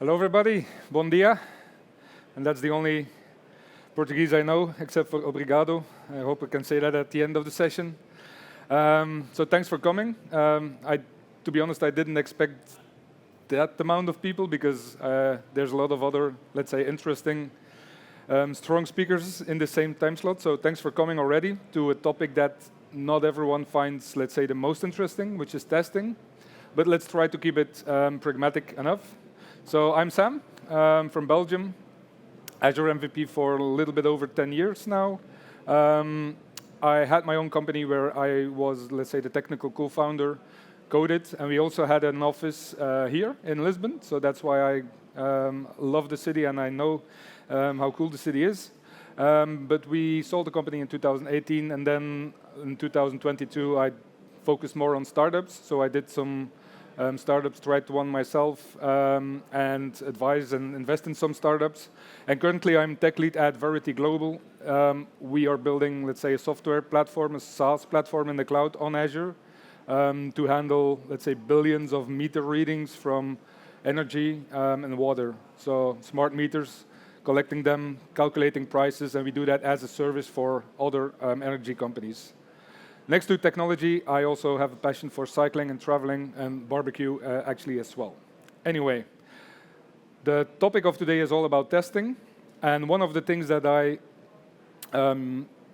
Hello, everybody. Bom dia. And that's the only Portuguese I know, except for obrigado. I hope I can say that at the end of the session. So thanks for coming. To be honest, I didn't expect that amount of people because there's a lot of other, let's say, interesting, strong speakers in the same time slot. So thanks for coming already to a topic that not everyone finds, let's say, the most interesting, which is testing. But let's try to keep it pragmatic enough. So I'm Sam from Belgium, Azure MVP for a little bit over 10 years now. I had my own company where I was, let's say, the technical co-founder, coded, and we also had an office here in Lisbon. So that's why I love the city and I know how cool the city is. But we sold the company in 2018, and then in 2022 I focused more on startups. So I did some startups, tried one myself, and advise and invest in some startups. And currently I'm tech lead at Vanhoutte Global. We are building, let's say, a software platform, a SaaS platform in the cloud on Azure to handle, let's say, billions of meter readings from energy and water. So smart meters, collecting them, calculating prices, and we do that as a service for other energy companies. Next to technology, I also have a passion for cycling and traveling and barbecue actually as well. Anyway, the topic of today is all about testing. And one of the things that I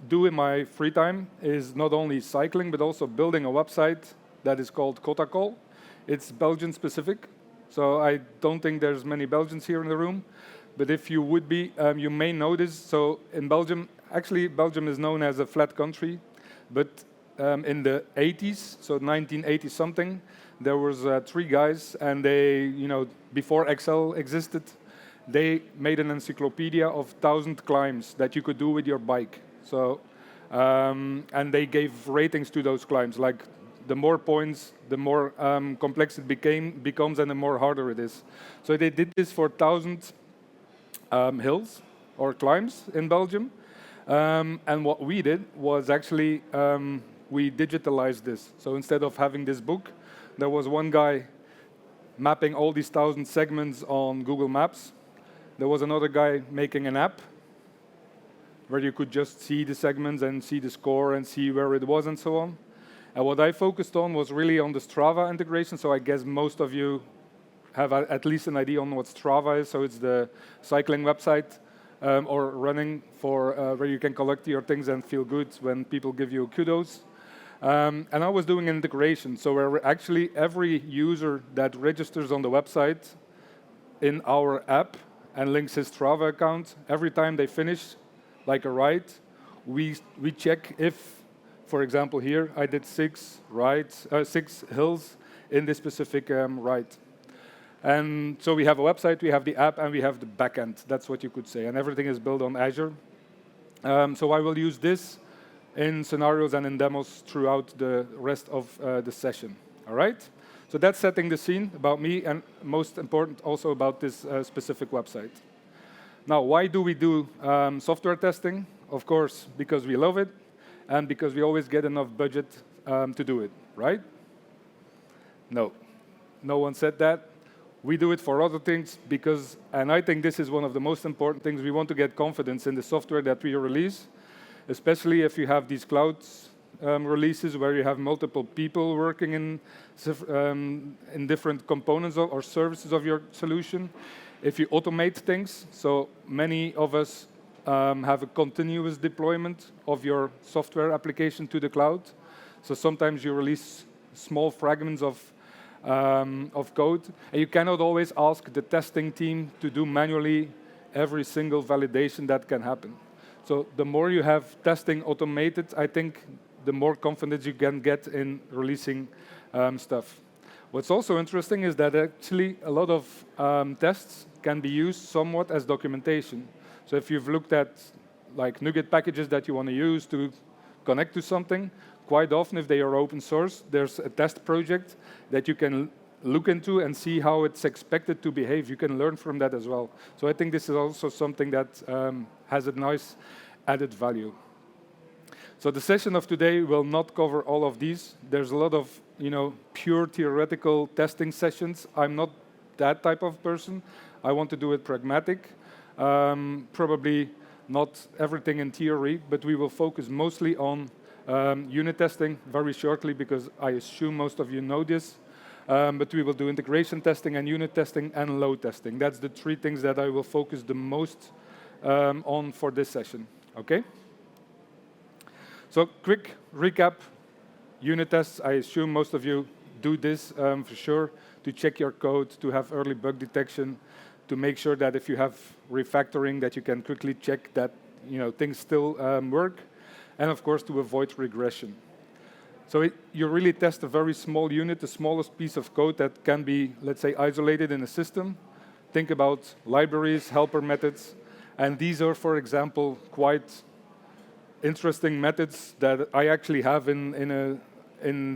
do in my free time is not only cycling, but also building a website that is called Kotacol. It's Belgian specific. So I don't think there's many Belgians here in the room. But if you would be, you may know this. So in Belgium, actually Belgium is known as a flat country. But in the 80s, so 1980 something, there was 3 guys, and they, before Excel existed, they made an encyclopedia of 1,000 climbs that you could do with your bike. So, and they gave ratings to those climbs. Like the more points, the more complex it becomes, and the more harder it is. So they did this for 1,000 hills or climbs in Belgium. And what we did was actually we digitalized this. So instead of having this book, there was one guy mapping all these 1,000 segments on Google Maps. There was another guy making an app where you could just see the segments and see the score and see where it was and so on. And what I focused on was really on the Strava integration. So I guess most of you have at least an idea on what Strava is. So it's the cycling website or running for where you can collect your things and feel good when people give you kudos. And I was doing an integration, so where actually every user that registers on the website in our app and links his Strava account, every time they finish, like a ride, we check if, for example, here I did 6 hills in this specific ride. And so we have a website, we have the app, and we have the backend. That's what you could say, and everything is built on Azure. So I will use this in scenarios and in demos throughout the rest of the session. All right? So that's setting the scene about me, and most important, also about this specific website. Now, why do we do software testing? Of course, because we love it, and because we always get enough budget to do it, right? No. No one said that. We do it for other things because, and I think this is one of the most important things, we want to get confidence in the software that we release, especially if you have these cloud releases where you have multiple people working in different components or services of your solution. If you automate things, so many of us have a continuous deployment of your software application to the cloud. So sometimes you release small fragments of code, and you cannot always ask the testing team to do manually every single validation that can happen. So the more you have testing automated, I think the more confidence you can get in releasing stuff. What's also interesting is that actually a lot of tests can be used somewhat as documentation. So if you've looked at like NuGet packages that you want to use to connect to something, quite often if they are open source, there's a test project that you can look into and see how it's expected to behave. You can learn from that as well. So I think this is also something that has a nice added value. So the session of today will not cover all of these. There's a lot of pure theoretical testing sessions. I'm not that type of person. I want to do it pragmatic. Probably not everything in theory, but we will focus mostly on unit testing very shortly, because I assume most of you know this. But we will do integration testing and unit testing and load testing. That's the three things that I will focus the most on for this session. Okay? So quick recap. Unit tests, I assume most of you do this for sure, to check your code, to have early bug detection, to make sure that if you have refactoring, that you can quickly check that things still work, and of course to avoid regression. So you really test a very small unit, the smallest piece of code that can be, let's say, isolated in a system. Think about libraries, helper methods, and these are, for example, quite interesting methods that I actually have in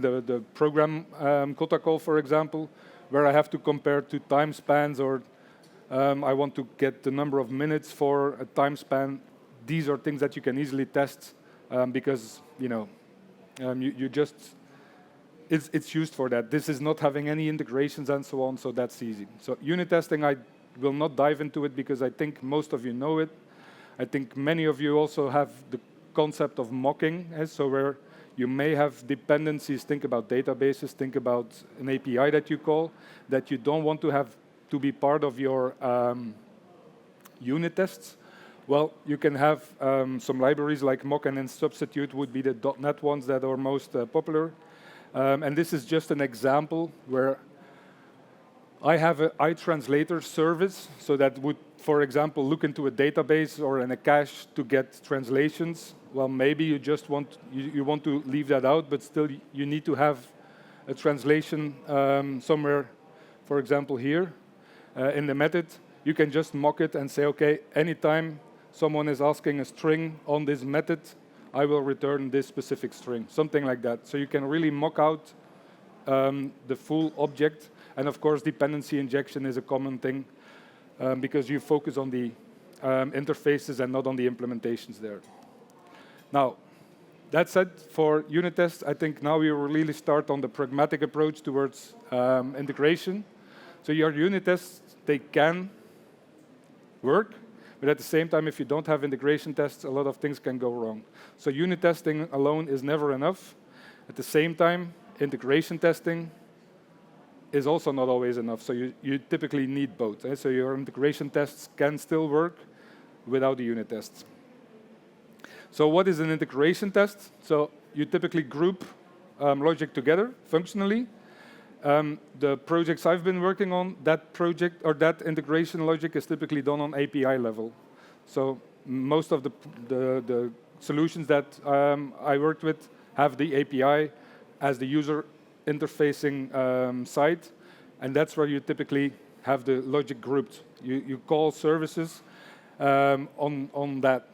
the program protocol, for example, where I have to compare two time spans, or I want to get the number of minutes for a time span. These are things that you can easily test because you just it's used for that. This is not having any integrations and so on, so that's easy. So unit testing, I will not dive into it because I think most of you know it. I think many of you also have the concept of mocking, so where you may have dependencies. Think about databases, think about an API that you call, that you don't want to have to be part of your unit tests. Well, you can have some libraries like mock, and then substitute would be the .NET ones that are most popular. And this is just an example where I have an iTranslator service, so that would, for example, look into a database or in a cache to get translations. Well, maybe you just want to leave that out, but still you need to have a translation somewhere, for example, here in the method. You can just mock it and say, okay, anytime someone is asking a string on this method, I will return this specific string, something like that. So you can really mock out the full object. And of course, dependency injection is a common thing because you focus on the interfaces and not on the implementations there. Now, that said, for unit tests, I think now we will really start on the pragmatic approach towards integration. So your unit tests, they can work, but at the same time, if you don't have integration tests, a lot of things can go wrong. So unit testing alone is never enough. At the same time, integration testing is also not always enough. So you typically need both. So your integration tests can still work without the unit tests. So what is an integration test? So you typically group logic together functionally. The projects I've been working on, that project or that integration logic is typically done on API level. So most of the solutions that I worked with have the API as the user interfacing side, and that's where you typically have the logic grouped. You call services on that.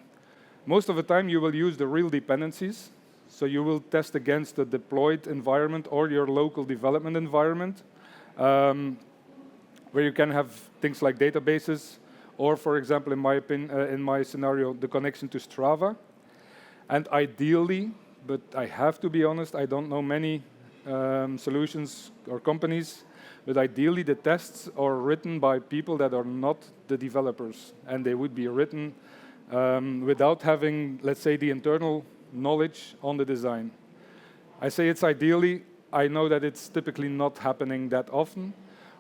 Most of the time, you will use the real dependencies. So you will test against the deployed environment or your local development environment, where you can have things like databases, or, for example, in my scenario, the connection to Strava. And ideally, but I have to be honest, I don't know many solutions or companies, but ideally the tests are written by people that are not the developers, and they would be written without having, let's say, the internal knowledge on the design. I say it's ideally. I know that it's typically not happening that often.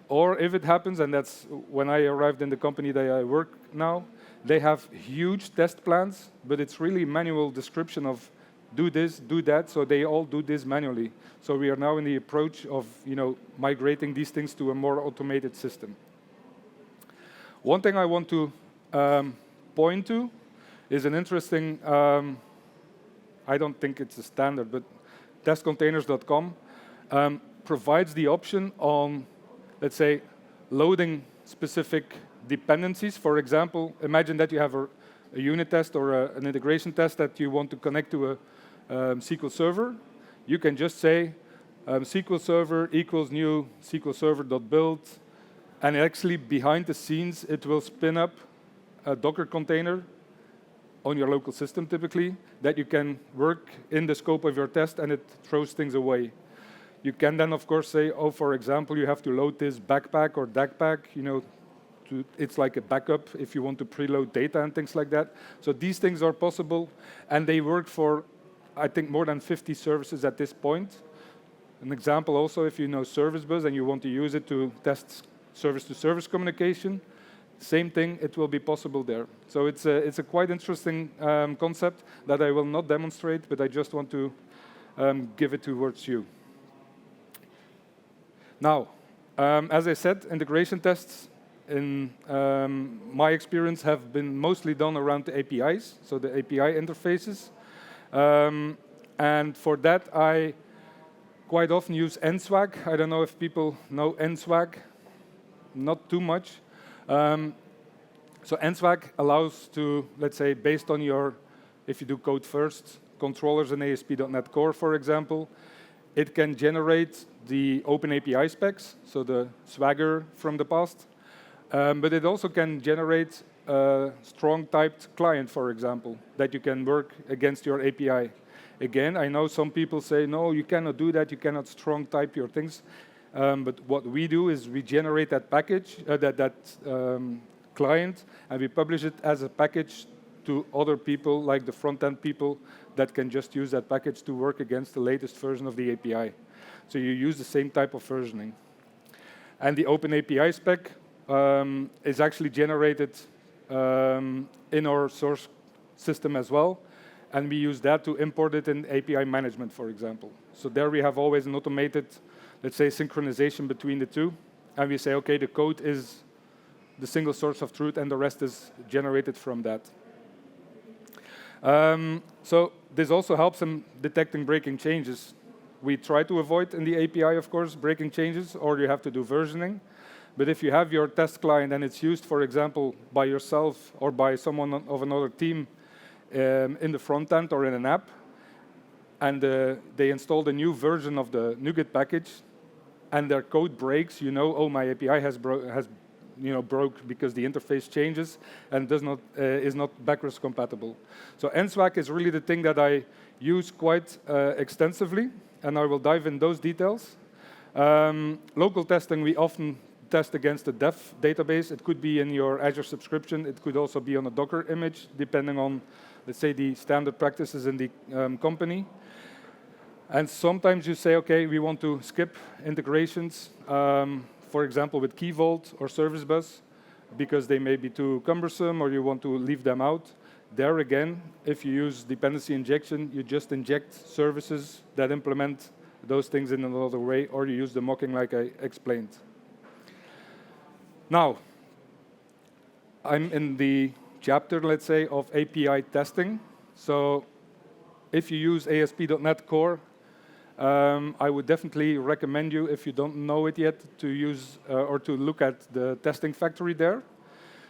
Or if it happens, and that's when I arrived in the company that I work now, they have huge test plans, but it's really manual description of do this, do that, so they all do this manually. So we are now in the approach of migrating these things to a more automated system. One thing I want to point to is an interesting, I don't think it's a standard, but testcontainers.com provides the option on, let's say, loading specific dependencies. For example, imagine that you have a unit test or an integration test that you want to connect to a SQL Server. You can just say SQL Server equals new SQL Server.build, and actually behind the scenes it will spin up a Docker container on your local system typically that you can work in the scope of your test, and it throws things away. You can then, of course, say, oh, for example, you have to load this backpack or DAGpack, it's like a backup if you want to preload data and things like that. So these things are possible, and they work for, I think, more than 50 services at this point. An example also, if you know Service Bus and you want to use it to test service-to-service communication, same thing, it will be possible there. So it's a quite interesting concept that I will not demonstrate, but I just want to give it towards you. Now, as I said, integration tests, in my experience, have been mostly done around the APIs, so the API interfaces. And for that, I quite often use NSWAG. I don't know if people know NSWAG. Not too much. So NSWAG allows to, let's say, based on your, if you do code first, controllers in ASP.NET Core, for example, it can generate the open API specs, so the Swagger from the past. But it also can generate a strong typed client, for example, that you can work against your API. Again, I know some people say, no, you cannot do that, you cannot strong type your things. But what we do is we generate that package, that client, and we publish it as a package to other people, like the front-end people, that can just use that package to work against the latest version of the API. So you use the same type of versioning. And the open API spec is actually generated in our source system as well. And we use that to import it in API management, for example. So there we have always an automated, let's say, synchronization between the two. And we say, OK, the code is the single source of truth, and the rest is generated from that. So this also helps in detecting breaking changes. We try to avoid in the API, of course, breaking changes, or you have to do versioning. But if you have your test client and it's used, for example, by yourself or by someone of another team in the front end or in an app, and they installed a new version of the NuGet package, and their code breaks, you know, oh, my API has broke because the interface changes and is not backwards compatible. So NSWAG is really the thing that I use quite extensively, and I will dive in those details. Local testing, we often test against the dev database. It could be in your Azure subscription. It could also be on a Docker image, depending on, let's say, the standard practices in the company. And sometimes you say, OK, we want to skip integrations, for example, with Key Vault or Service Bus, because they may be too cumbersome or you want to leave them out. There again, if you use dependency injection, you just inject services that implement those things in another way, or you use the mocking like I explained. Now, I'm in the chapter, let's say, of API testing. So if you use ASP.NET Core, I would definitely recommend you, if you don't know it yet, to use or to look at the testing factory there.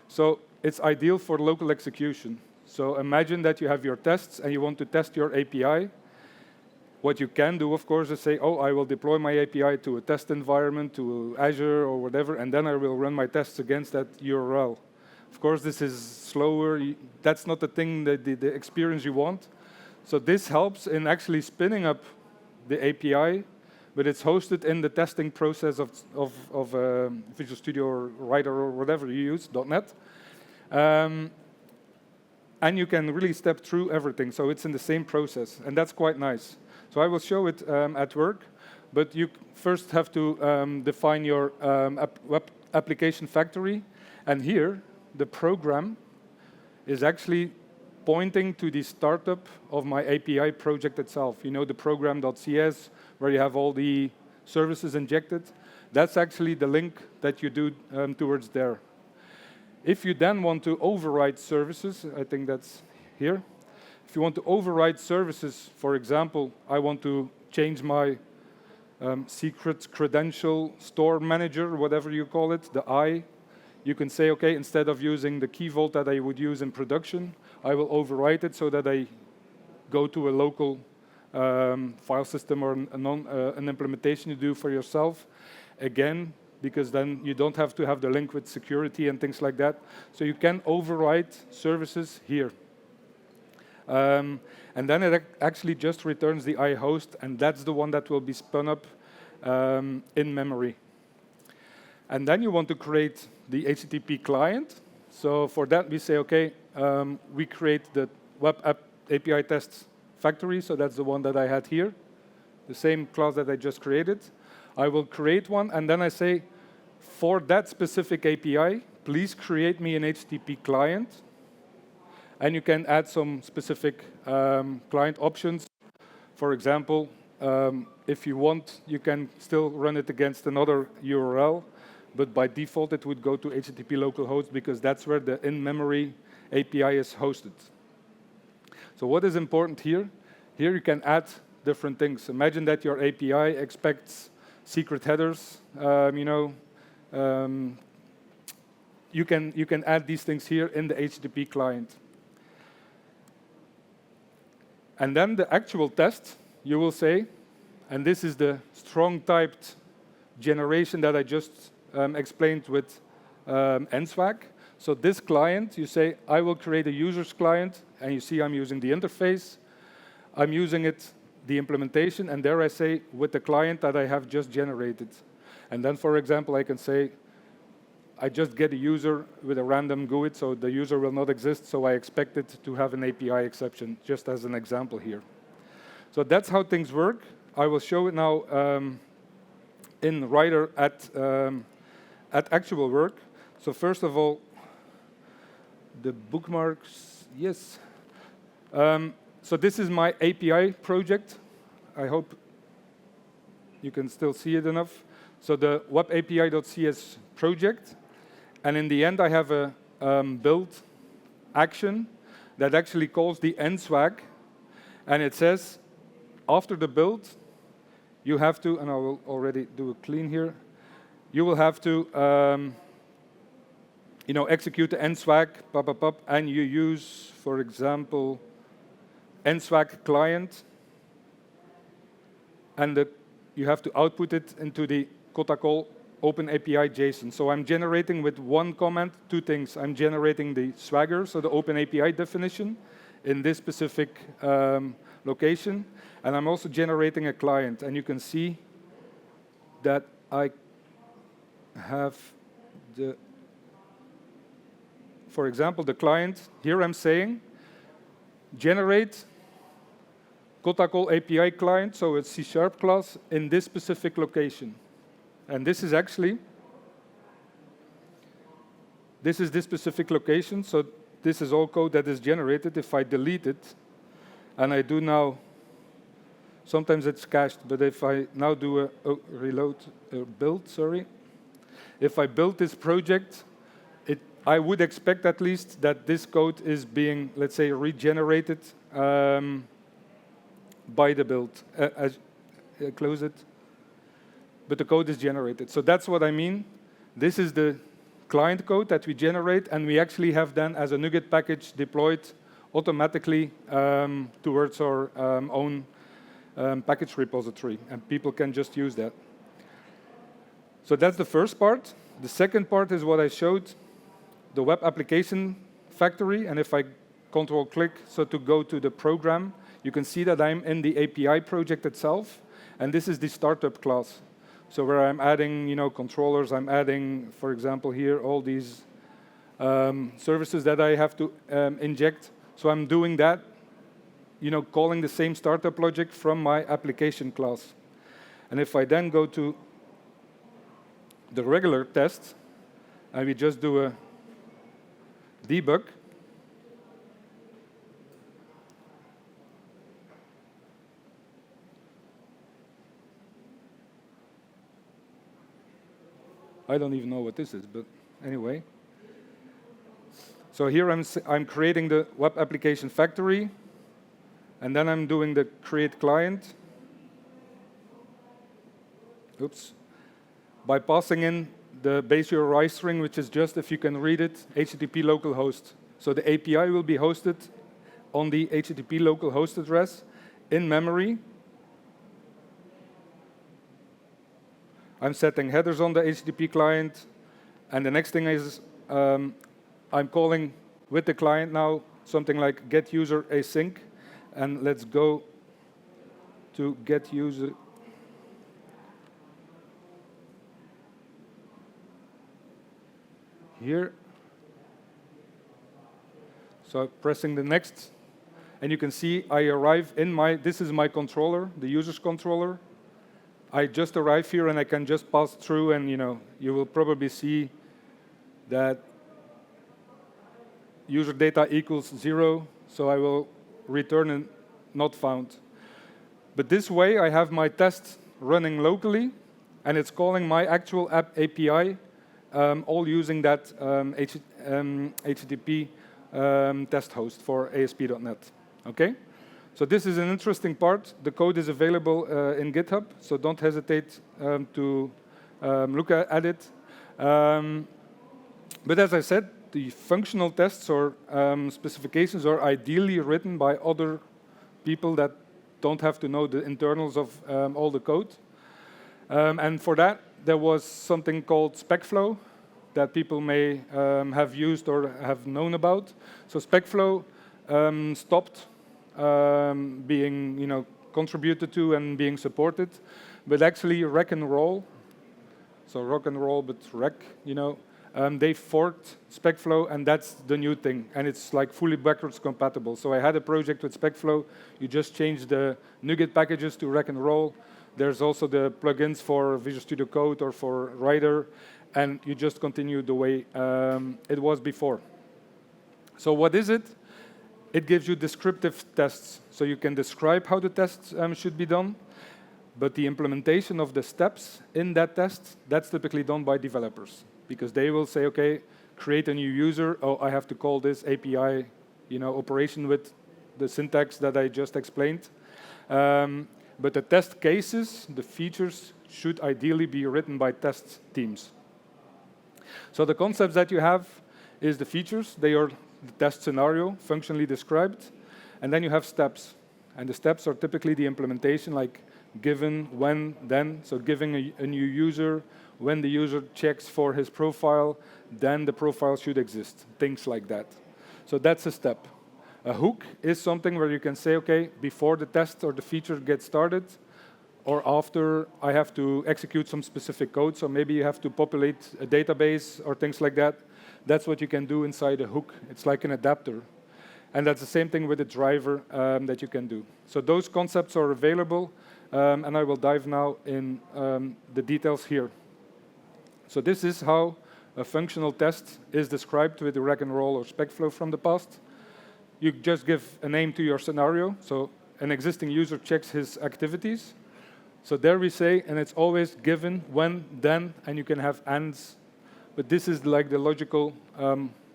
So it's ideal for local execution. So imagine that you have your tests and you want to test your API. What you can do, of course, is say, oh, I will deploy my API to a test environment, to Azure or whatever, and then I will run my tests against that URL. Of course, this is slower. That's not the thing, the experience you want. So this helps in actually spinning up the API, but it's hosted in the testing process of Visual Studio or Writer or whatever you use, .NET. And you can really step through everything. So it's in the same process, and that's quite nice. So I will show it at work, but you first have to define your web application factory. And here, the program is actually pointing to the startup of my API project itself. You know, the program.cs, where you have all the services injected. That's actually the link that you do towards there. If you then want to override services, I think that's here. If you want to override services, for example, I want to change my secret credential store manager, whatever you call it, the I. You can say, OK, instead of using the key vault that I would use in production, I will overwrite it so that I go to a local file system or an implementation you do for yourself. Again, because then you don't have to have the link with security and things like that. So you can overwrite services here. And then it actually just returns the I host, and that's the one that will be spun up in memory. And then you want to create the HTTP client. So for that, we say, OK, we create the web app API tests factory. So that's the one that I had here, the same class that I just created. I will create one, and then I say, for that specific API, please create me an HTTP client. And you can add some specific client options. For example, if you want, you can still run it against another URL. But by default, it would go to HTTP localhost because that's where the in-memory API is hosted. So what is important here? Here you can add different things. Imagine that your API expects secret headers. You can add these things here in the HTTP client. And then the actual test, you will say, and this is the strong typed generation that I just explained with NSWAG. So this client, you say, I will create a user's client, and you see I'm using the interface. I'm using it, the implementation, and there I say, with the client that I have just generated. And then, for example, I can say, I just get a user with a random GUID, so the user will not exist, so I expect it to have an API exception, just as an example here. So that's how things work. I will show it now in Writer at actual work. So first of all, the bookmarks, yes. So this is my API project. I hope you can still see it enough. So the web API.cs project. And in the end, I have a build action that actually calls the NSWAG. And it says, after the build, you have to, and I will already do a clean here, you will have to execute the NSWAG, and you use, for example, NSWAG client, and you have to output it into the Kotakol OpenAPI JSON. So I'm generating with one command two things. I'm generating the Swagger, so the OpenAPI definition, in this specific location, and I'm also generating a client. And you can see that I have for example, the client. Here I'm saying, generate Kotakol API client, so it's C# class, in this specific location. And this is actually, this is this specific location, so this is all code that is generated. If I delete it, and I do now, sometimes it's cached, but if I now do a build, if I build this project, I would expect at least that this code is being, let's say, regenerated by the build. Close it. But the code is generated. So that's what I mean. This is the client code that we generate, and we actually have then, as a NuGet package, deployed automatically towards our own package repository, and people can just use that. So that's the first part. The second part is what I showed, the web application factory, and if I Control-click, so to go to the program, you can see that I'm in the API project itself, and this is the startup class. So where I'm adding, controllers, I'm adding, for example, here, all these services that I have to inject. So I'm doing that, calling the same startup logic from my application class. And if I then go to the regular test, and we just do a debug, I don't even know what this is, but anyway. So here I'm creating the web application factory, and then I'm doing the create client. Oops. By passing in the base URI string, which is just, if you can read it, HTTP localhost. So the API will be hosted on the HTTP localhost address in memory. I'm setting headers on the HTTP client, and the next thing is I'm calling with the client now something like get user async, and let's go to get user. here. So pressing the next, and you can see I arrive in this is my controller, the user's controller. I just arrive here and I can just pass through, and you will probably see that user data equals 0, so I will return a not found. But this way I have my test running locally, and it's calling my actual app API, all using that HTTP test host for ASP.NET. Okay? So this is an interesting part. The code is available in GitHub, so don't hesitate to look at it. But as I said, the functional tests or specifications are ideally written by other people that don't have to know the internals of all the code. And for that, there was something called SpecFlow that people may have used or have known about. So SpecFlow stopped being contributed to and being supported, but actually Rec and Roll, so rock and roll but rec, they forked SpecFlow, and that's the new thing, and it's like fully backwards compatible. So I had a project with SpecFlow. You just change the NuGet packages to Rec and Roll. There's also the plugins for Visual Studio Code or for Rider, and you just continue the way it was before. So what is it? It gives you descriptive tests, so you can describe how the tests should be done, but the implementation of the steps in that test, that's typically done by developers, because they will say, okay, create a new user. Oh, I have to call this API, operation with the syntax that I just explained. But the test cases, the features, should ideally be written by test teams. So the concepts that you have is the features. They are the test scenario, functionally described. And then you have steps. And the steps are typically the implementation, like given, when, then. So giving a new user, when the user checks for his profile, then the profile should exist, things like that. So that's a step. A hook is something where you can say, okay, before the test or the feature gets started, or after I have to execute some specific code, so maybe you have to populate a database or things like that. That's what you can do inside a hook. It's like an adapter. And that's the same thing with a driver that you can do. So those concepts are available, and I will dive now in the details here. So this is how a functional test is described with the Rec and Roll or SpecFlow from the past. You just give a name to your scenario. So an existing user checks his activities. So there we say, and it's always given, when, then, and you can have ands. But this is like the logical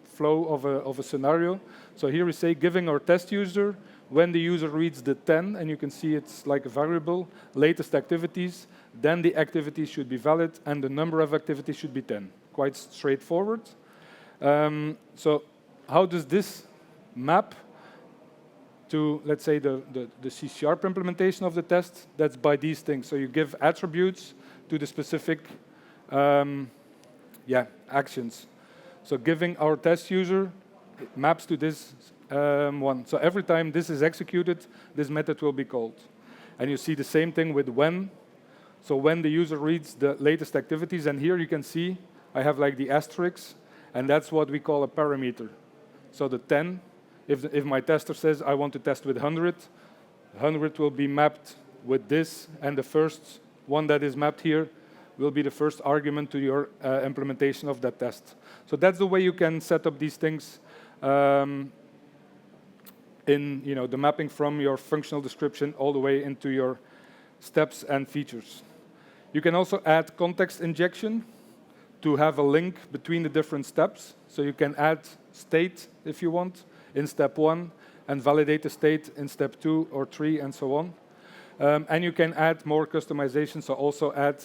flow of a scenario. So here we say, giving our test user, when the user reads the 10, and you can see it's like a variable, latest activities, then the activity should be valid, and the number of activities should be 10. Quite straightforward. So how does this map to, let's say, the C# implementation of the test? That's by these things. So you give attributes to the specific actions. So giving our test user, it maps to this one. So every time this is executed, this method will be called. And you see the same thing with when. So when the user reads the latest activities, and here you can see I have like the asterisk, and that's what we call a parameter. So the 10, if my tester says I want to test with 100, 100 will be mapped with this, and the first one that is mapped here will be the first argument to your implementation of that test. So that's the way you can set up these things in the mapping from your functional description all the way into your steps and features. You can also add context injection to have a link between the different steps. So you can add state, if you want, in step 1, and validate the state in step 2 or 3, and so on. And you can add more customization, so also add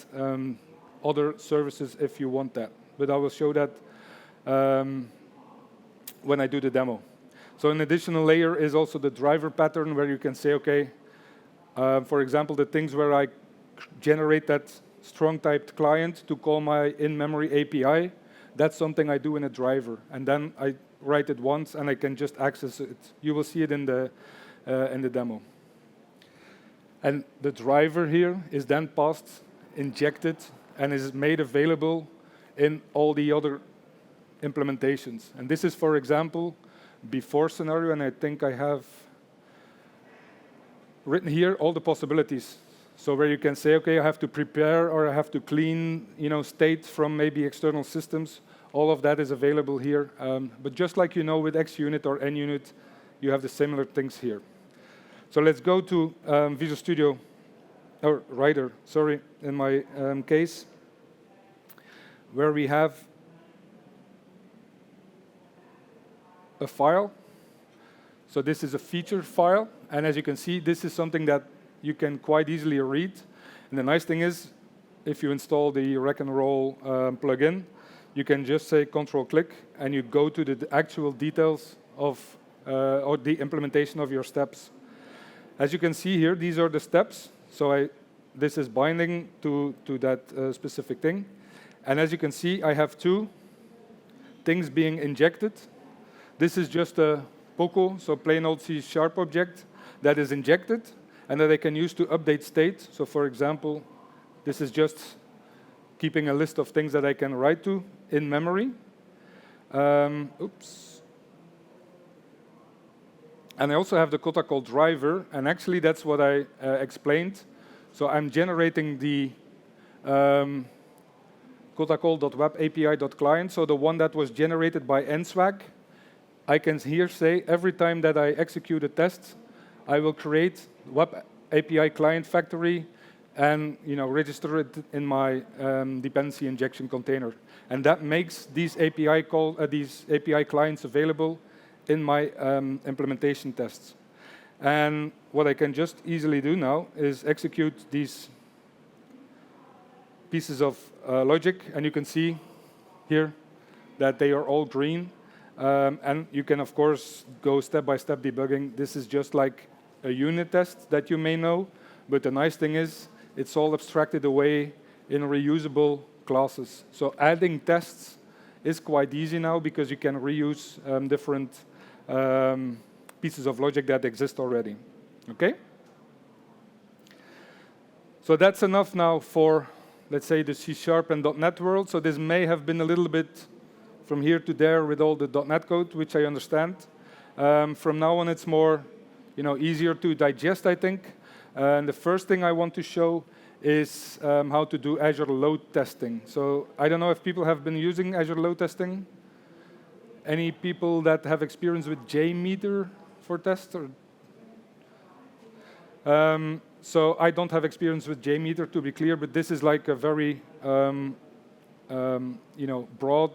other services if you want that. But I will show that when I do the demo. So an additional layer is also the driver pattern, where you can say, okay, for example, the things where I generate that strong typed client to call my in-memory API, that's something I do in a driver. And then I write it once, and I can just access it. You will see it in the demo. And the driver here is then passed, injected, and is made available in all the other implementations. And this is, for example, before scenario, and I think I have written here all the possibilities. So where you can say, okay, I have to prepare or I have to clean, state from maybe external systems. All of that is available here. But just like you know with XUnit or NUnit, you have the similar things here. So let's go to Visual Studio, or Writer, sorry, in my case, where we have a file. So this is a feature file, and as you can see, this is something that you can quite easily read. And the nice thing is, if you install the Rec and Roll plugin, you can just say Control-click, and you go to the actual details of or the implementation of your steps. As you can see here, these are the steps. So this is binding to that specific thing. And as you can see, I have two things being injected. This is just a POCO, so plain old C# object that is injected and that I can use to update state. So for example, this is just keeping a list of things that I can write to in memory. Oops. And I also have the Kota call driver, and actually that's what I explained. So I'm generating the kotacall.webapi.client, so the one that was generated by NSWAG. I can here say every time that I execute a test, I will create Web API client factory and register it in my dependency injection container. And that makes these API clients available in my implementation tests. And what I can just easily do now is execute these pieces of logic, and you can see here that they are all green. And you can, of course, go step-by-step debugging. This is just like a unit test that you may know, but the nice thing is it's all abstracted away in reusable classes. So adding tests is quite easy now because you can reuse different pieces of logic that exist already. Okay? So that's enough now for, let's say, the C# and .NET world. So this may have been a little bit from here to there with all the .NET code, which I understand. From now on, it's more easier to digest, I think. And the first thing I want to show is how to do Azure load testing. So I don't know if people have been using Azure load testing. Any people that have experience with JMeter for tests? So I don't have experience with JMeter, to be clear, but this is like a very broad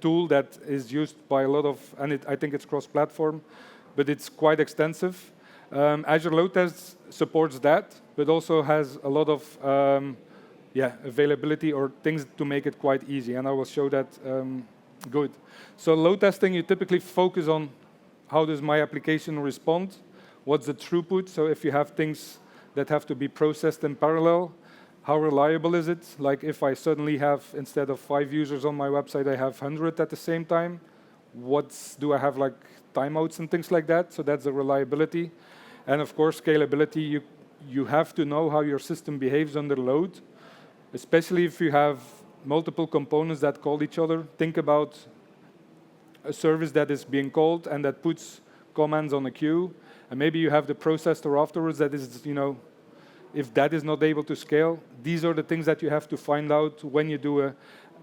tool that is used by a lot of, and I think it's cross-platform, but it's quite extensive. Azure Load Tests supports that, but also has a lot of availability or things to make it quite easy, and I will show that good. So load testing, you typically focus on how does my application respond, what's the throughput, so if you have things that have to be processed in parallel, how reliable is it? Like if I suddenly have, instead of 5 users on my website, I have 100 at the same time, do I have like timeouts and things like that? So that's the reliability. And of course, scalability, you have to know how your system behaves under load, especially if you have multiple components that call each other. Think about a service that is being called and that puts commands on a queue, and maybe you have the processor afterwards that is, if that is not able to scale, these are the things that you have to find out when you do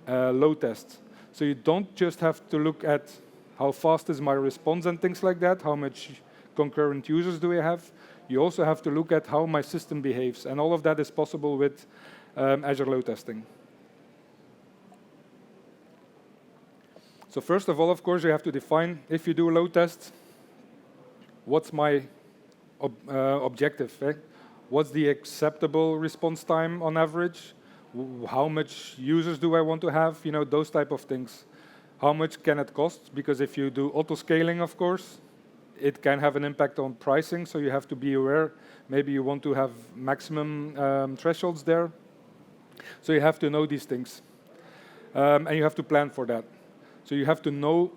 a load test. So you don't just have to look at how fast is my response and things like that, how much concurrent users do I have. You also have to look at how my system behaves, and all of that is possible with Azure load testing. So first of all, of course, you have to define, if you do a load test, what's my objective? What's the acceptable response time on average? How much users do I want to have? Those type of things. How much can it cost? Because if you do auto-scaling, of course, it can have an impact on pricing, so you have to be aware. Maybe you want to have maximum thresholds there. So you have to know these things. And you have to plan for that. So you have to know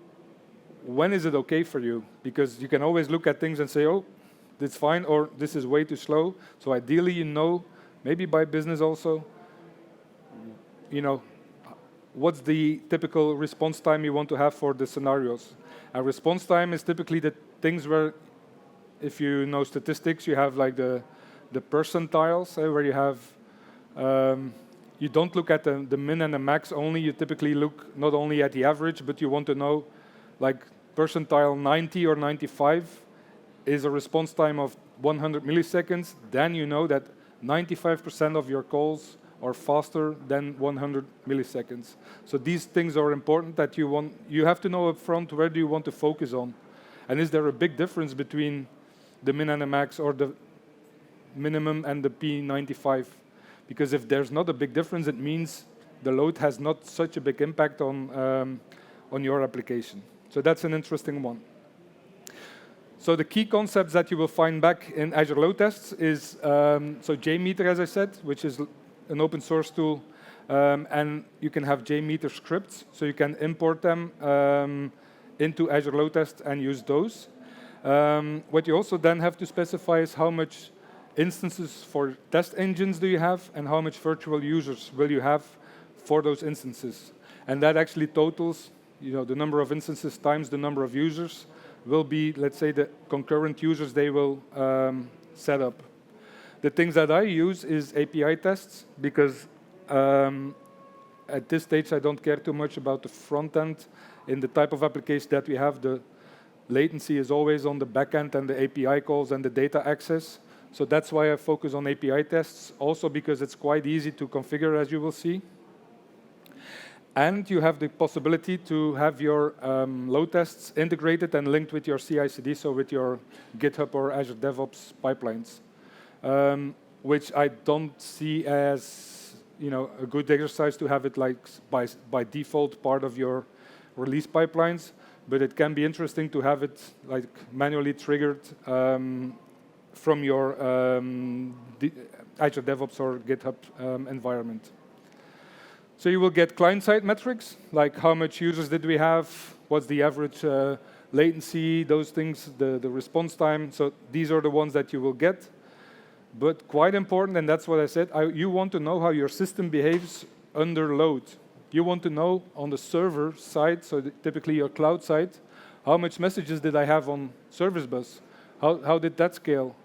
when is it okay for you, because you can always look at things and say, oh, it's fine, or this is way too slow. So ideally, maybe by business also, what's the typical response time you want to have for the scenarios. A response time is typically the things where, if you know statistics, you have like the percentiles, where you have, you don't look at the min and the max only, you typically look not only at the average, but you want to know, like percentile 90 or 95 is a response time of 100 milliseconds, then you know that 95% of your calls are faster than 100 milliseconds. So these things are important that you have to know up front, where do you want to focus on? And is there a big difference between the min and the max, or the minimum and the P95? Because if there's not a big difference, it means the load has not such a big impact on your application. So that's an interesting one. So the key concepts that you will find back in Azure Load Tests is, so JMeter, as I said, which is an open source tool, and you can have JMeter scripts, so you can import them into Azure Load Test and use those. What you also then have to specify is how much instances for test engines do you have, and how much virtual users will you have for those instances. And that actually totals, the number of instances times the number of users will be, let's say, the concurrent users they will set up. The things that I use is API tests, because at this stage I don't care too much about the front end. In the type of application that we have, the latency is always on the back end and the API calls and the data access. So that's why I focus on API tests, also because it's quite easy to configure, as you will see. And you have the possibility to have your load tests integrated and linked with your CI/CD, so with your GitHub or Azure DevOps pipelines, which I don't see as a good exercise to have it like by default part of your release pipelines, but it can be interesting to have it like manually triggered from your Azure DevOps or GitHub environment. So you will get client-side metrics, like how much users did we have, what's the average latency, those things, the response time. So these are the ones that you will get. But quite important, and that's what I said, you want to know how your system behaves under load. You want to know on the server side, so typically your cloud side, how much messages did I have on service bus? How did that scale?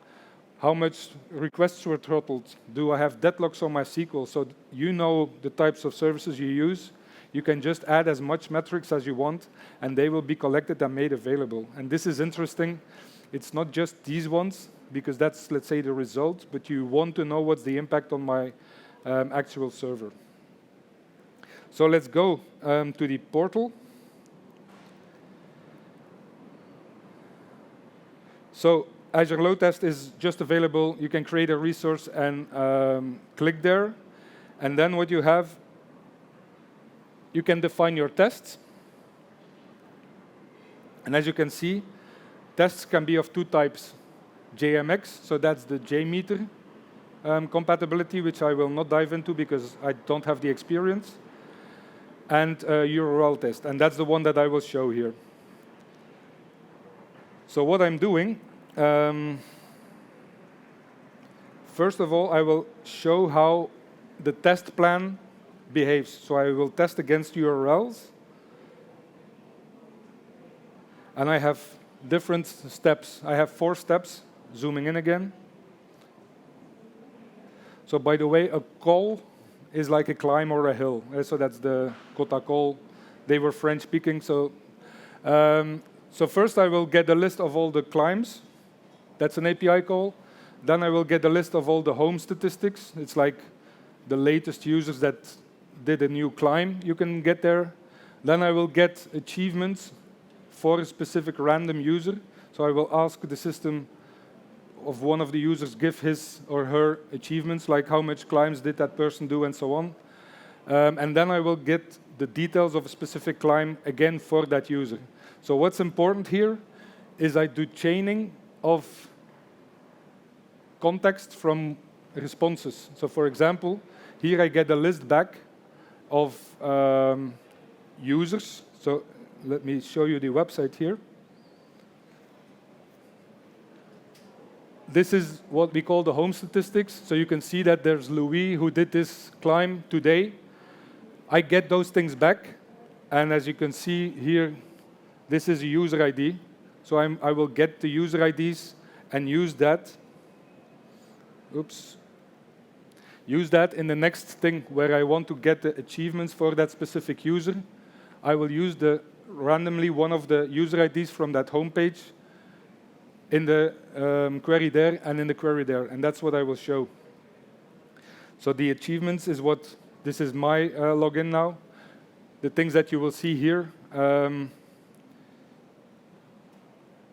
How much requests were throttled? Do I have deadlocks on my SQL? So you know the types of services you use. You can just add as much metrics as you want, and they will be collected and made available. And this is interesting. It's not just these ones, because that's, let's say, the result, but you want to know what's the impact on my actual server. So let's go to the portal. So Azure Load Test is just available. You can create a resource and click there. And then what you have, you can define your tests. And as you can see, tests can be of two types. JMX, so that's the JMeter compatibility, which I will not dive into because I don't have the experience. And URL test, and that's the one that I will show here. So what I'm doing, first of all, I will show how the test plan behaves. So I will test against URLs. And I have different steps. I have 4 steps, zooming in again. So by the way, a call is like a climb or a hill. So that's the Kota call. They were French speaking. So first I will get a list of all the climbs. That's an API call. Then I will get a list of all the home statistics. It's like the latest users that did a new climb you can get there. Then I will get achievements for a specific random user. So I will ask the system of one of the users, give his or her achievements, like how much climbs did that person do and so on. And then I will get the details of a specific climb again for that user. So what's important here is I do chaining of context from responses. So for example, here I get a list back of users. So let me show you the website here. This is what we call the home statistics. So you can see that there's Louis who did this climb today. I get those things back, and as you can see here, this is a user ID. So I will get the user IDs and use that. Use that in the next thing where I want to get the achievements for that specific user. I will use randomly one of the user IDs from that homepage in the query there and in the query there, and that's what I will show. So the achievements is what, this is my login now. The things that you will see here.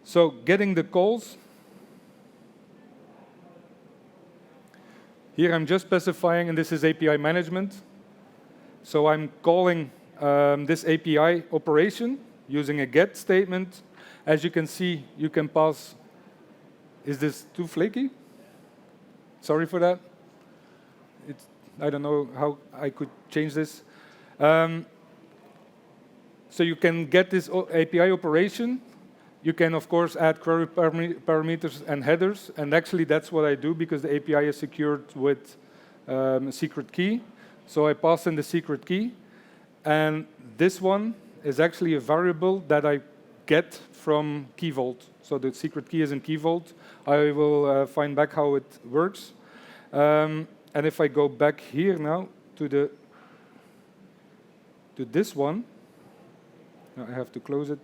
So getting the calls. Here I'm just specifying, and this is API management. So I'm calling this API operation using a get statement. As you can see, you can pass. Is this too flaky? Sorry for that. I don't know how I could change this. So you can get this API operation. You can, of course, add query parameters and headers. And actually, that's what I do because the API is secured with a secret key. So I pass in the secret key. And this one is actually a variable that I get from Key Vault. So the secret key is in Key Vault. I will find back how it works. And if I go back here now to this one, now I have to close it.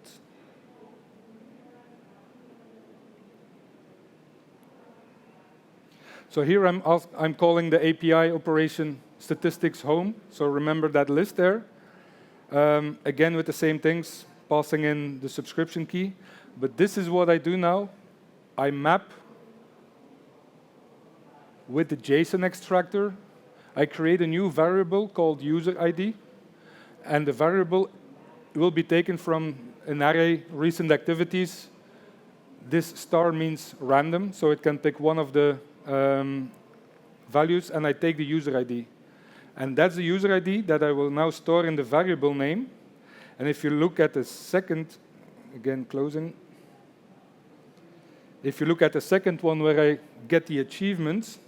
So here I'm calling the API operation statistics home. So remember that list there. Again with the same things, passing in the subscription key. But this is what I do now. I map with the JSON extractor. I create a new variable called user ID. And the variable will be taken from an array recent activities. This star means random, so it can pick one of the values, and I take the user ID. And that's the user ID that I will now store in the variable name. And if you look at the second, again closing, if you look at the second one where I get the achievements,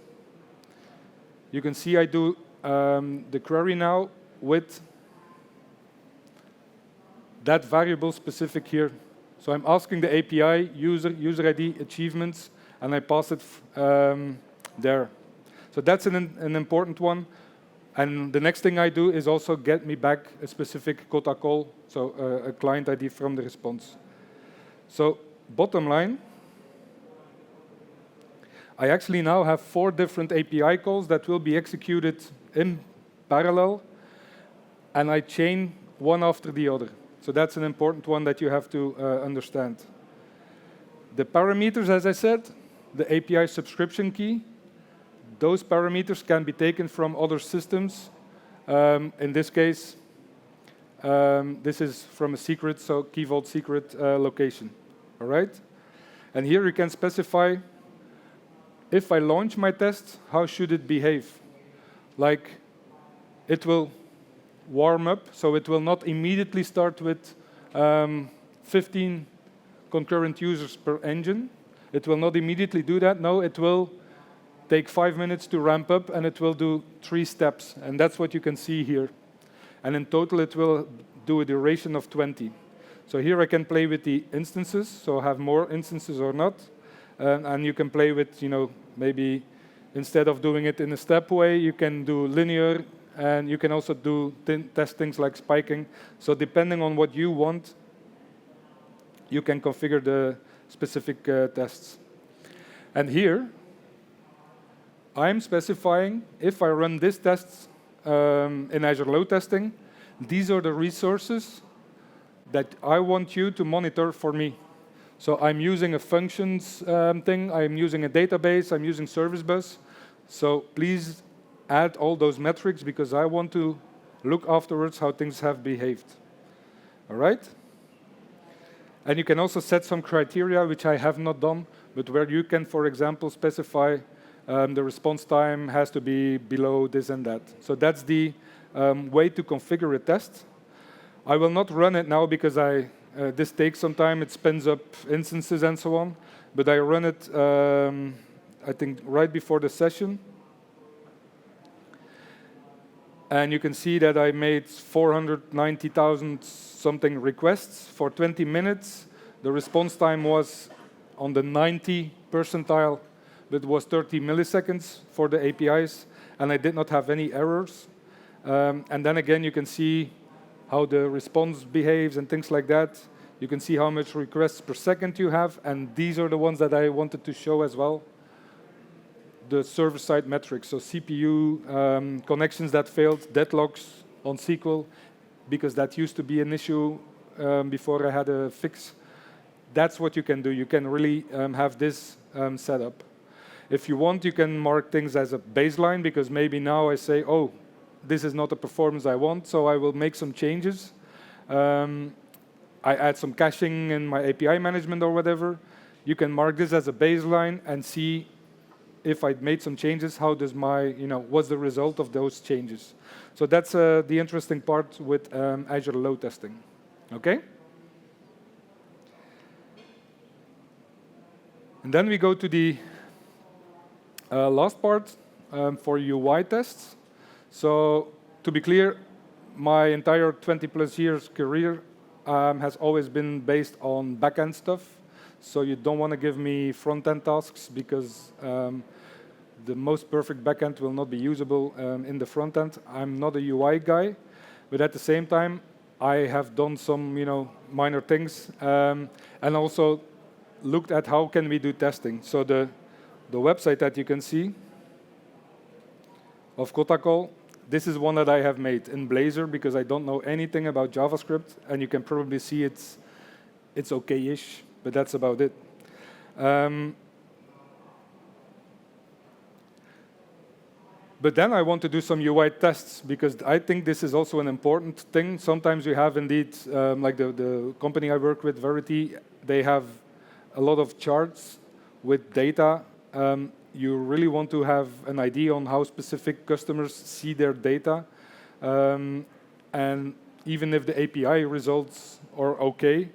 you can see I do the query now with that variable specific here. So I'm asking the API user ID achievements, and I pass it there. So that's an important one. And the next thing I do is also get me back a specific quota call, so a client ID from the response. So bottom line, I actually now have 4 different API calls that will be executed in parallel, and I chain one after the other. So that's an important one that you have to understand. The parameters, as I said, the API subscription key, those parameters can be taken from other systems. In this case, this is from a secret, so Key Vault secret location. All right? And here you can specify, if I launch my test, how should it behave? Like, it will warm up, so it will not immediately start with 15 concurrent users per engine. It will not immediately do that. No, it will take 5 minutes to ramp up, and it will do 3 steps. And that's what you can see here. And in total, it will do a duration of 20. So here I can play with the instances, so have more instances or not. And you can play with, maybe instead of doing it in a step way, you can do linear, and you can also do test things like spiking. So depending on what you want, you can configure the specific tests. And here, I'm specifying, if I run this test in Azure load testing, these are the resources that I want you to monitor for me. So I'm using a functions thing, I'm using a database, I'm using service bus. So please add all those metrics, because I want to look afterwards how things have behaved. All right? And you can also set some criteria, which I have not done, but where you can, for example, specify the response time has to be below this and that. So that's the way to configure a test. I will not run it now because this takes some time. It spins up instances and so on. But I run it, I think, right before the session. And you can see that I made 490,000 something requests for 20 minutes. The response time was on the 90 percentile, but it was 30 milliseconds for the APIs, and I did not have any errors. And then again, you can see how the response behaves and things like that. You can see how much requests per second you have, and these are the ones that I wanted to show as well. The server-side metrics, so CPU connections that failed, deadlocks on SQL, because that used to be an issue before I had a fix. That's what you can do. You can really have this set up. If you want, you can mark things as a baseline, because maybe now I say, oh, this is not the performance I want, so I will make some changes. I add some caching in my API management or whatever. You can mark this as a baseline and see if I made some changes, how does my, what's the result of those changes? So that's the interesting part with Azure load testing. Okay? And then we go to the last part for UI tests. So to be clear, my entire 20+ years career has always been based on back-end stuff. So you don't want to give me front-end tasks, because the most perfect back-end will not be usable in the front-end. I'm not a UI guy, but at the same time, I have done some minor things, and also looked at how can we do testing. So the website that you can see of Kotacol, this is one that I have made in Blazor, because I don't know anything about JavaScript, and you can probably see it's okay-ish. But that's about it. But then I want to do some UI tests, because I think this is also an important thing. Sometimes you have indeed, like the company I work with, Verity, they have a lot of charts with data. You really want to have an idea on how specific customers see their data. And even if the API results are okay,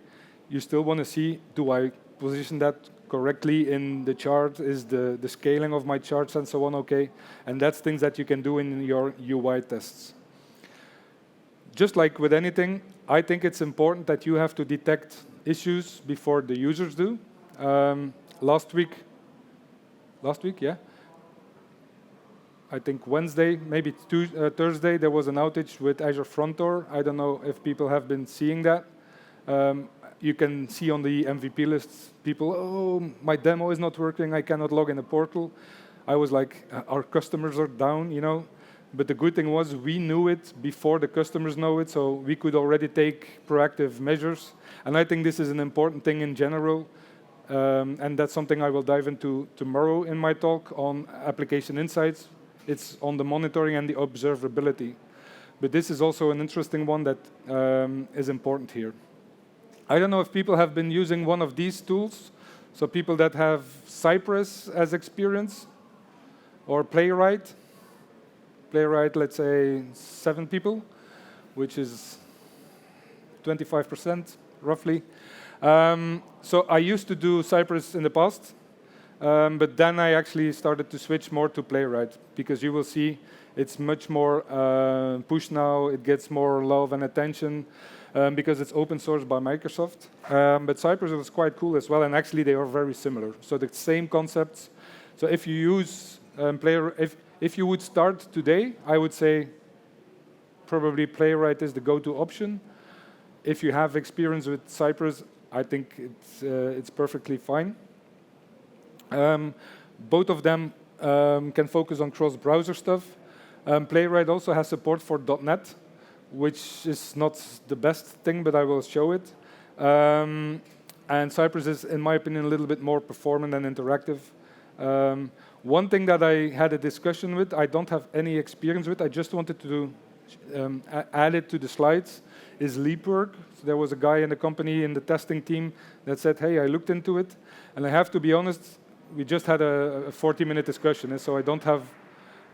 you still want to see, do I position that correctly in the chart? Is the scaling of my charts and so on okay? And that's things that you can do in your UI tests. Just like with anything, I think it's important that you have to detect issues before the users do. Last week, yeah? I think Wednesday, maybe Thursday, there was an outage with Azure Front Door. I don't know if people have been seeing that. You can see on the MVP lists, people, oh, my demo is not working, I cannot log in the portal. I was like, our customers are down, But the good thing was we knew it before the customers know it, so we could already take proactive measures. And I think this is an important thing in general, and that's something I will dive into tomorrow in my talk on application insights. It's on the monitoring and the observability. But this is also an interesting one that is important here. I don't know if people have been using one of these tools, so people that have Cypress as experience, or Playwright. Playwright, let's say 7 people, which is 25% roughly. So I used to do Cypress in the past, but then I actually started to switch more to Playwright, because you will see it's much more push now, it gets more love and attention, because it's open source by Microsoft. But Cypress was quite cool as well, and actually they are very similar. So the same concepts. So if you use if you would start today, I would say probably Playwright is the go-to option. If you have experience with Cypress, I think it's perfectly fine. Both of them can focus on cross-browser stuff. Playwright also has support for .NET, which is not the best thing, but I will show it. And Cypress is, in my opinion, a little bit more performant and interactive. One thing that I had a discussion with, I don't have any experience with, I just wanted to add it to the slides, is leap work. So there was a guy in the company, in the testing team, that said, hey, I looked into it. And I have to be honest, we just had a 40-minute discussion, so I don't have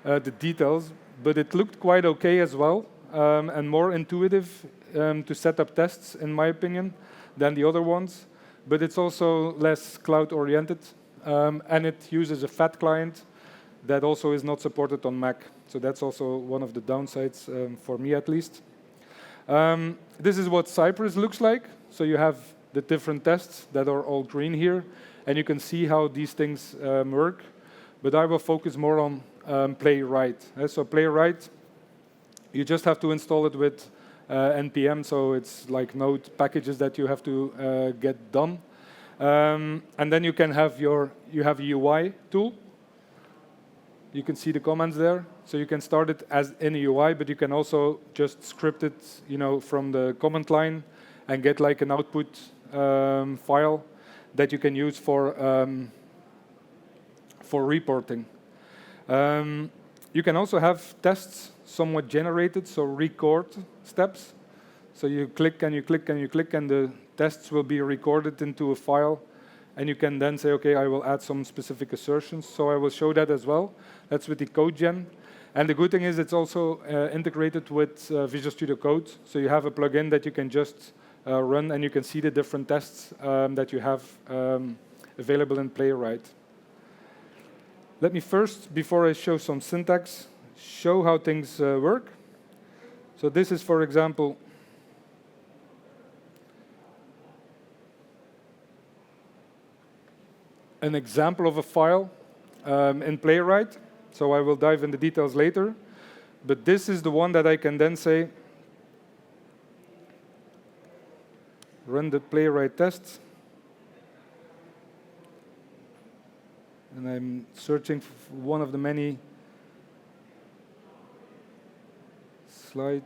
the details, but it looked quite okay as well, and more intuitive to set up tests, in my opinion, than the other ones. But it's also less cloud-oriented, and it uses a fat client, that also is not supported on Mac. So that's also one of the downsides, for me at least. This is what Cypress looks like. So you have the different tests that are all green here, and you can see how these things work. But I will focus more on Playwright. So Playwright, you just have to install it with npm, so it's like Node packages that you have to get done. And then you can have you have a UI tool. You can see the commands there. So you can start it as in a UI, but you can also just script it, from the command line and get like an output file that you can use for reporting. You can also have tests somewhat generated, so record steps. So you click and you click and you click, and the tests will be recorded into a file. And you can then say, OK, I will add some specific assertions. So I will show that as well. That's with the code gen. And the good thing is it's also integrated with Visual Studio Code. So you have a plugin that you can just run, and you can see the different tests that you have available in Playwright. Let me first, before I show some syntax, show how things work. So this is, for example, an example of a file in Playwright. So I will dive into details later. But this is the one that I can then say, run the Playwright test. And I'm searching for one of the many slides.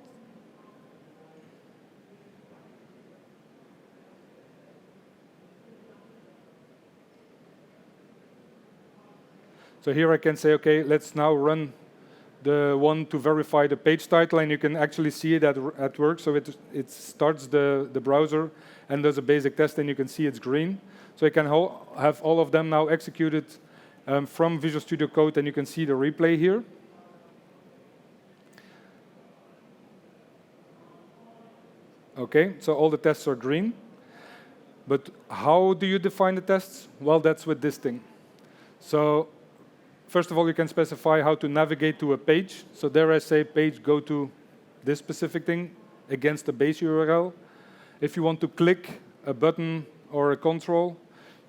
So here I can say, OK, let's now run the one to verify the page title, and you can actually see it at work. So it starts the browser and does a basic test, and you can see it's green. So I can have all of them now executed from Visual Studio Code, and you can see the replay here. OK, so all the tests are green. But how do you define the tests? Well, that's with this thing. So first of all, you can specify how to navigate to a page. So there I say page go to this specific thing against the base URL. If you want to click a button or a control,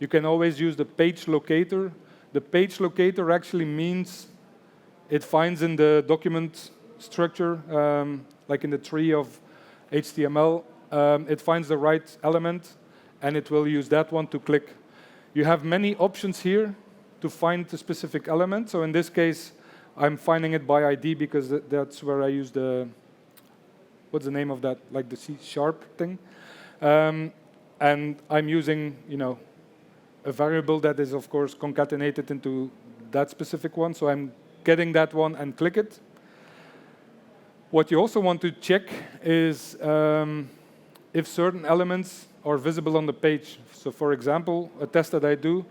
you can always use the page locator. The page locator actually means it finds in the document structure, like in the tree of HTML, it finds the right element, and it will use that one to click. You have many options here to find the specific element. So in this case, I'm finding it by ID because that's where I use the, what's the name of that, like the C# thing. And I'm using, a variable that is, of course, concatenated into that specific one. So I'm getting that one and click it. What you also want to check is if certain elements are visible on the page. So for example, a test that I do,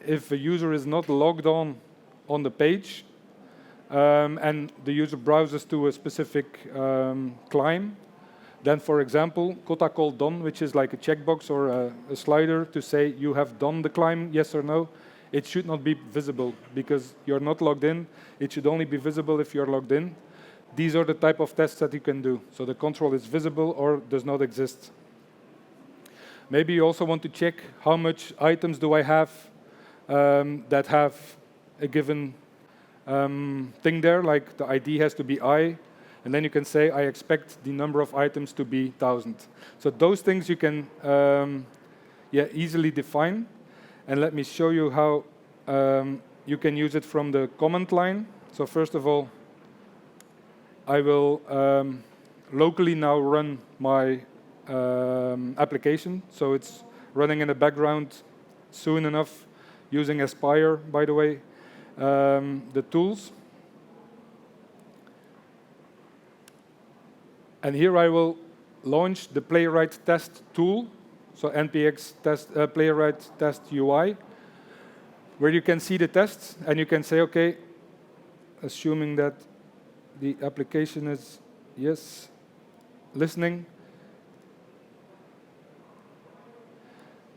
if a user is not logged on the page, and the user browses to a specific climb, then, for example, quota call done, which is like a checkbox or a slider to say you have done the climb, yes or no, it should not be visible because you're not logged in. It should only be visible if you're logged in. These are the type of tests that you can do. So the control is visible or does not exist. Maybe you also want to check how much items do I have that have a given thing there, like the ID has to be I, and then you can say, I expect the number of items to be 1,000. So those things you can easily define. And let me show you how you can use it from the command line. So first of all, I will locally now run my application. So it's running in the background soon enough, using Aspire, by the way, the tools. And here I will launch the Playwright test tool, so npx test, Playwright test UI, where you can see the tests, and you can say, OK, assuming that the application is, yes, listening.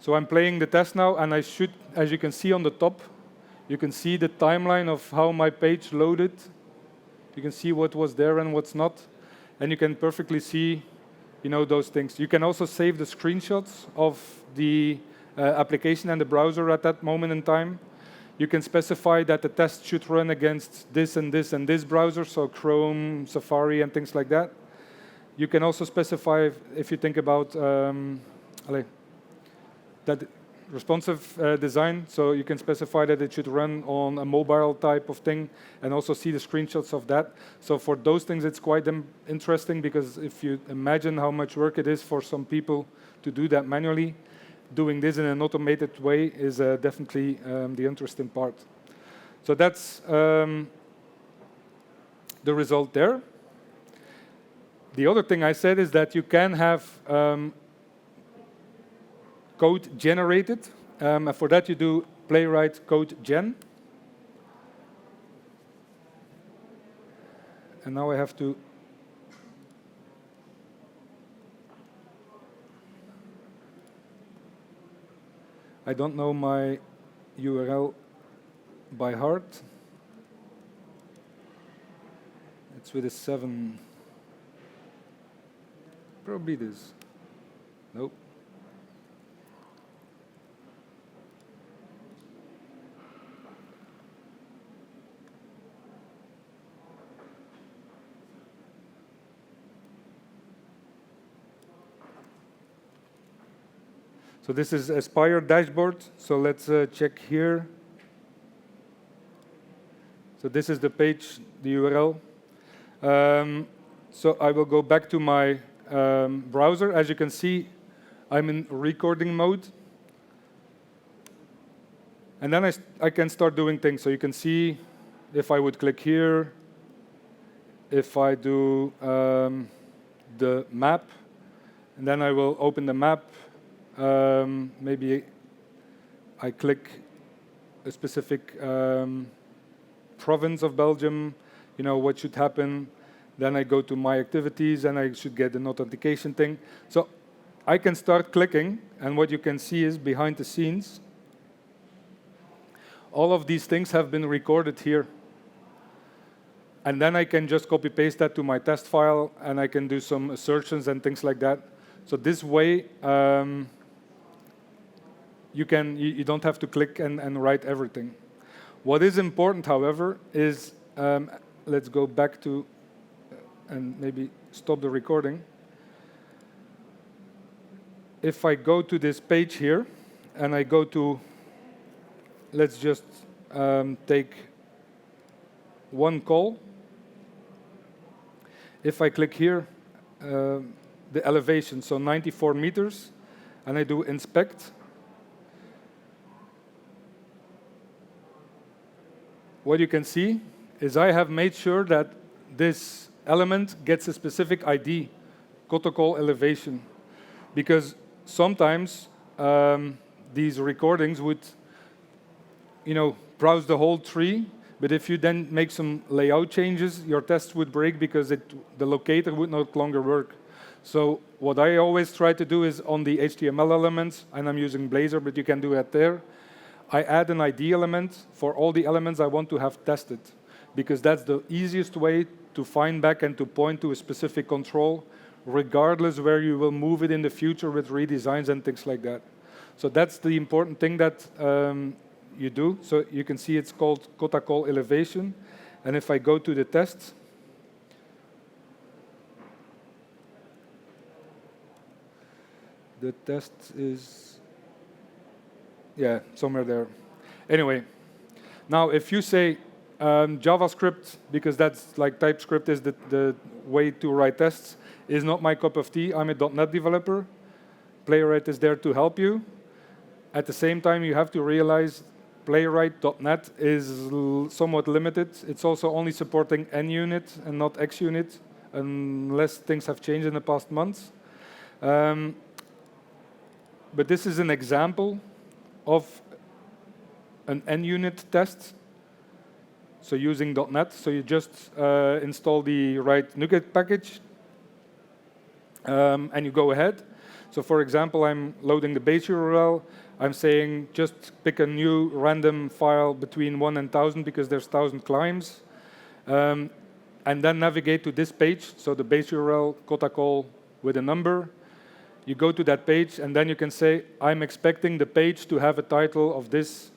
So I'm playing the test now, and I should, as you can see on the top, You can see the timeline of how my page loaded. You can see what was there and what's not. And you can perfectly see, those things. You can also save the screenshots of the application and the browser at that moment in time. You can specify that the test should run against this and this and this browser, so Chrome, Safari, and things like that. You can also specify, if you think about that responsive design, so you can specify that it should run on a mobile type of thing and also see the screenshots of that. So for those things, it's quite interesting, because if you imagine how much work it is for some people to do that manually, doing this in an automated way is definitely the interesting part. So that's the result there. The other thing I said is that you can have code generated. And for that, you do playwright code gen. And now I have to I don't know my URL by heart. It's with a 7. Probably this. Nope. So this is Aspire dashboard. So let's check here. So this is the page, the URL. So I will go back to my browser. As you can see, I'm in recording mode. And then I can start doing things. So you can see if I would click here, if I do the map, and then I will open the map. Maybe I click a specific province of Belgium, what should happen. Then I go to my activities, and I should get an authentication thing. So I can start clicking, and what you can see is behind the scenes, all of these things have been recorded here. And then I can just copy-paste that to my test file, and I can do some assertions and things like that. So this way, you don't have to click and write everything. What is important, however, is, let's go back to, and maybe stop the recording. If I go to this page here, and I go to, let's just take one call. If I click here, the elevation, so 94 meters, and I do inspect, what you can see is I have made sure that this element gets a specific ID, protocol elevation, because sometimes these recordings would, browse the whole tree, but if you then make some layout changes, your test would break because the locator would no longer work. So what I always try to do is on the HTML elements, and I'm using Blazor, but you can do it there, I add an ID element for all the elements I want to have tested, because that's the easiest way to find back and to point to a specific control, regardless where you will move it in the future with redesigns and things like that. So that's the important thing that you do. So you can see it's called protocol elevation. And if I go to the test, the test is, somewhere there. Anyway, now if you say JavaScript, because that's like TypeScript is the way to write tests, is not my cup of tea. I'm a .NET developer. Playwright is there to help you. At the same time, you have to realize Playwright.NET is somewhat limited. It's also only supporting NUnit and not XUnit, unless things have changed in the past months. But this is an example of an NUnit test. So using .NET, so you just install the right NuGet package, and you go ahead. So for example, I'm loading the base URL. I'm saying just pick a new random file between 1 and 1,000 because there's 1,000 climbs. And then navigate to this page, so the base URL, quota call with a number. You go to that page, and then you can say, I'm expecting the page to have a title of this.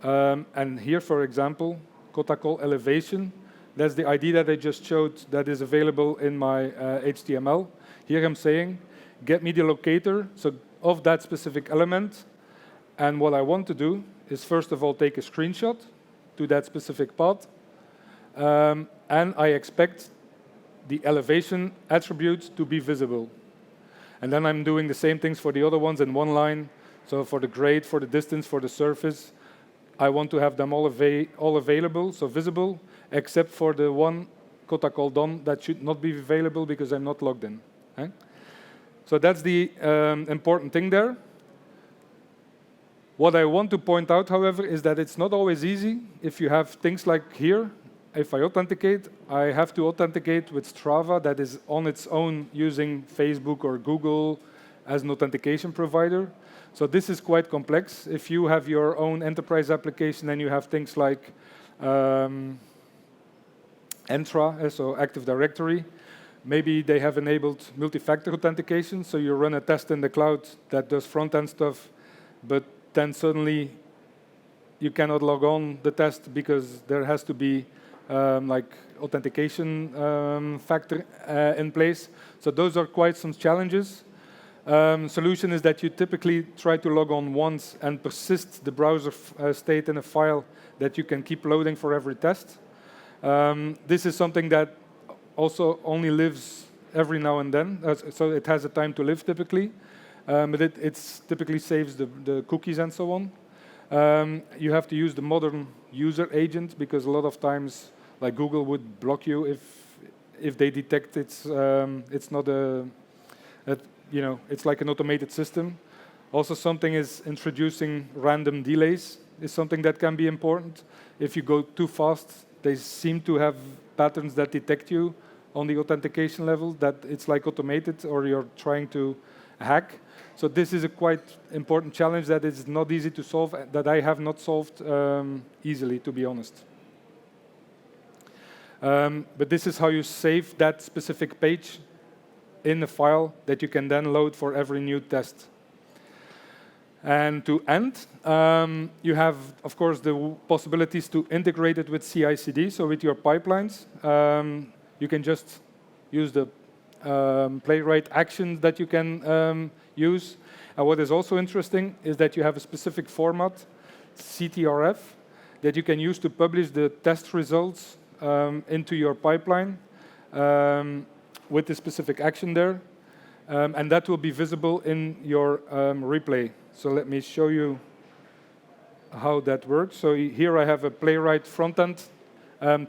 And here, for example, quota call elevation. That's the ID that I just showed that is available in my HTML. Here I'm saying, get me the locator so of that specific element. And what I want to do is, first of all, take a screenshot to that specific path. And I expect the elevation attributes to be visible. And then I'm doing the same things for the other ones in one line. So for the grade, for the distance, for the surface, I want to have them all available, so visible, except for the one quota call done that should not be available because I'm not logged in. Okay? So that's the important thing there. What I want to point out, however, is that it's not always easy. If you have things like here, if I authenticate, I have to authenticate with Strava that is on its own using Facebook or Google as an authentication provider. So this is quite complex. If you have your own enterprise application and you have things like Entra, so Active Directory, maybe they have enabled multi-factor authentication, so you run a test in the cloud that does front-end stuff, but then suddenly you cannot log on the test because there has to be like authentication factor in place. So those are quite some challenges. Solution is that you typically try to log on once and persist the browser state in a file that you can keep loading for every test. This is something that also only lives every now and then, so it has a time to live typically, but it typically saves the cookies and so on. You have to use the modern user agent because a lot of times, like Google would block you if they detect it's not it's like an automated system. Also, something is introducing random delays is something that can be important. If you go too fast, they seem to have patterns that detect you on the authentication level that it's like automated or you're trying to hack. So this is a quite important challenge that is not easy to solve, that I have not solved easily, to be honest. But this is how you save that specific page in a file that you can then load for every new test. And to end, you have, of course, the possibilities to integrate it with CI/CD, so with your pipelines. You can just use the playwright actions that you can use. And what is also interesting is that you have a specific format, CTRF, that you can use to publish the test results into your pipeline with the specific action there. And that will be visible in your replay. So let me show you how that works. So here I have a playwright front-end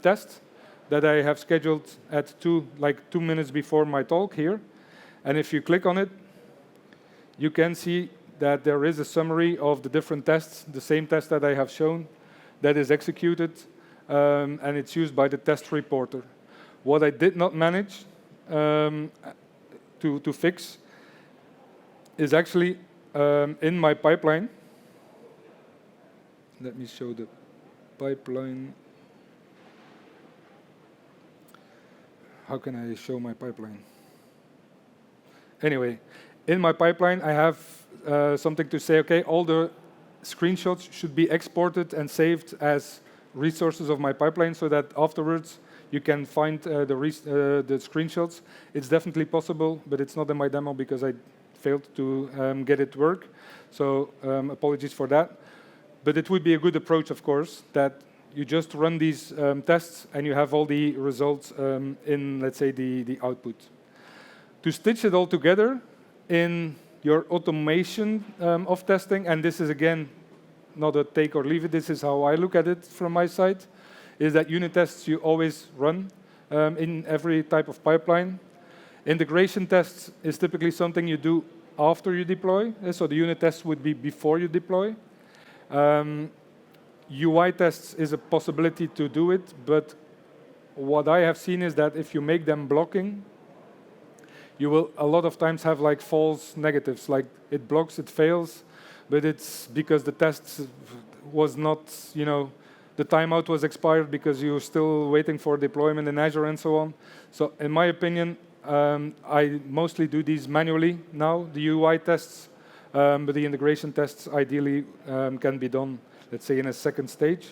test that I have scheduled at 2 minutes before my talk here. And if you click on it, you can see that there is a summary of the different tests, the same test that I have shown, that is executed, and it's used by the test reporter. What I did not manage to fix is actually in my pipeline. Let me show the pipeline. How can I show my pipeline? Anyway, in my pipeline, I have something to say, okay, all the screenshots should be exported and saved as resources of my pipeline so that afterwards you can find the screenshots. It's definitely possible, but it's not in my demo because I failed to get it to work. So apologies for that. But it would be a good approach, of course, that you just run these tests and you have all the results in, let's say, the output. To stitch it all together in your automation of testing, and this is, again, not a take or leave it, this is how I look at it from my side, is that unit tests you always run in every type of pipeline. Integration tests is typically something you do after you deploy, so the unit tests would be before you deploy. UI tests is a possibility to do it, but what I have seen is that if you make them blocking, you will a lot of times have like false negatives, like it blocks, it fails, but it's because the test was not, the timeout was expired because you're still waiting for deployment in Azure and so on. So in my opinion, I mostly do these manually now, the UI tests, but the integration tests ideally can be done, let's say, in a second stage.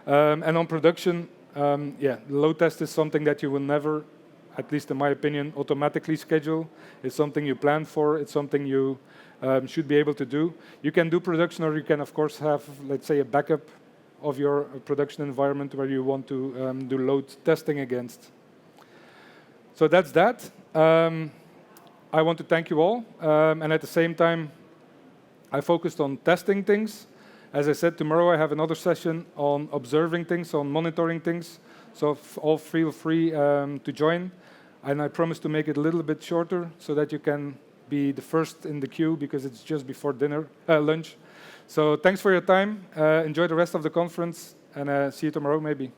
And on production, the load test is something that you will never, at least in my opinion, automatically schedule. It's something you plan for. It's something you should be able to do. You can do production, or you can, of course, have, let's say, a backup of your production environment where you want to do load testing against. So that's that. I want to thank you all. And at the same time, I focused on testing things. As I said, tomorrow I have another session on observing things, on monitoring things. So all feel free to join. And I promise to make it a little bit shorter so that you can be the first in the queue because it's just before lunch. So thanks for your time. Enjoy the rest of the conference, and see you tomorrow maybe.